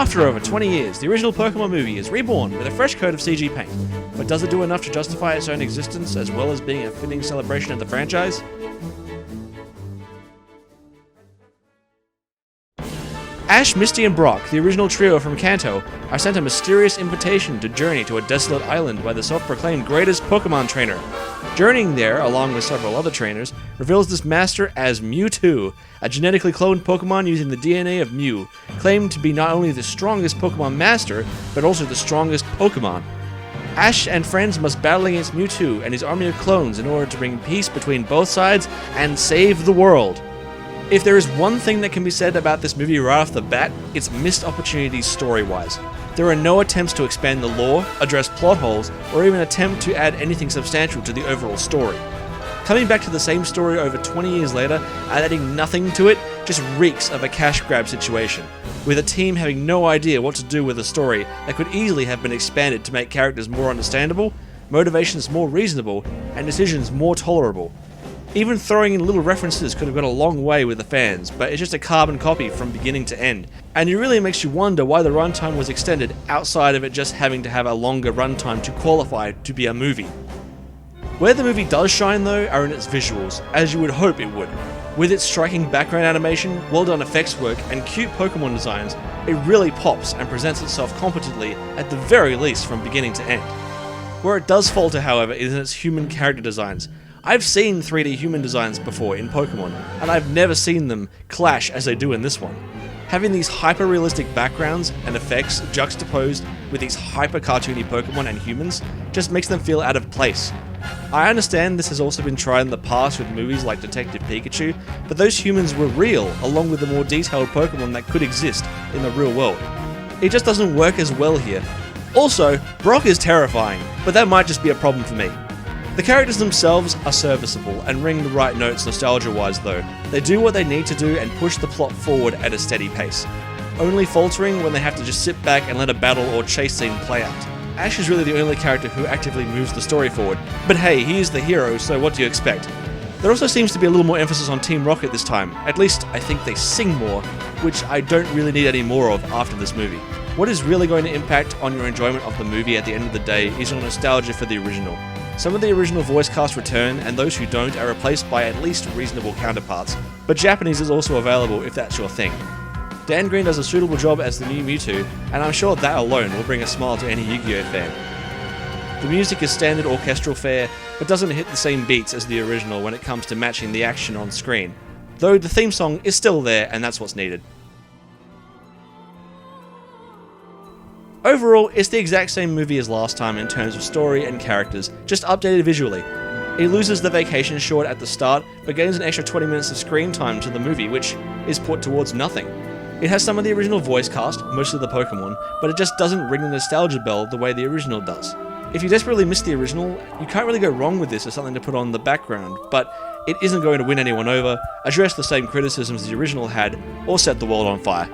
After over 20 years, the original Pokemon movie is reborn with a fresh coat of CG paint. But does it do enough to justify its own existence as well as being a fitting celebration of the franchise? Ash, Misty, and Brock, the original trio from Kanto, are sent a mysterious invitation to journey to a desolate island by the self-proclaimed greatest Pokemon trainer. Journeying there, along with several other trainers, reveals this master as Mewtwo, a genetically cloned Pokemon using the DNA of Mew, claimed to be not only the strongest Pokemon master, but also the strongest Pokemon. Ash and friends must battle against Mewtwo and his army of clones in order to bring peace between both sides and save the world. If there is one thing that can be said about this movie right off the bat, it's missed opportunities story-wise. There are no attempts to expand the lore, address plot holes, or even attempt to add anything substantial to the overall story. Coming back to the same story over 20 years later and adding nothing to it just reeks of a cash grab situation, with a team having no idea what to do with a story that could easily have been expanded to make characters more understandable, motivations more reasonable, and decisions more tolerable. Even throwing in little references could have gone a long way with the fans, but it's just a carbon copy from beginning to end, and it really makes you wonder why the runtime was extended outside of it just having to have a longer runtime to qualify to be a movie. Where the movie does shine though are in its visuals, as you would hope it would. With its striking background animation, well done effects work, and cute Pokemon designs, it really pops and presents itself competently at the very least from beginning to end. Where it does falter however is in its human character designs. I've seen 3D human designs before in Pokemon, and I've never seen them clash as they do in this one. Having these hyper-realistic backgrounds and effects juxtaposed with these hyper-cartoony Pokemon and humans just makes them feel out of place. I understand this has also been tried in the past with movies like Detective Pikachu, but those humans were real, along with the more detailed Pokemon that could exist in the real world. It just doesn't work as well here. Also, Brock is terrifying, but that might just be a problem for me. The characters themselves are serviceable and ring the right notes nostalgia-wise though. They do what they need to do and push the plot forward at a steady pace, only faltering when they have to just sit back and let a battle or chase scene play out. Ash is really the only character who actively moves the story forward, but hey, he is the hero, so what do you expect? There also seems to be a little more emphasis on Team Rocket this time, at least I think they sing more, which I don't really need any more of after this movie. What is really going to impact on your enjoyment of the movie at the end of the day is your nostalgia for the original. Some of the original voice cast return, and those who don't are replaced by at least reasonable counterparts, but Japanese is also available if that's your thing. Dan Green does a suitable job as the new Mewtwo, and I'm sure that alone will bring a smile to any Yu-Gi-Oh fan. The music is standard orchestral fare, but doesn't hit the same beats as the original when it comes to matching the action on screen, though the theme song is still there and that's what's needed. Overall, it's the exact same movie as last time in terms of story and characters, just updated visually. It loses the vacation short at the start, but gains an extra 20 minutes of screen time to the movie, which is put towards nothing. It has some of the original voice cast, mostly the Pokemon, but it just doesn't ring the nostalgia bell the way the original does. If you desperately miss the original, you can't really go wrong with this as something to put on the background, but it isn't going to win anyone over, address the same criticisms the original had, or set the world on fire.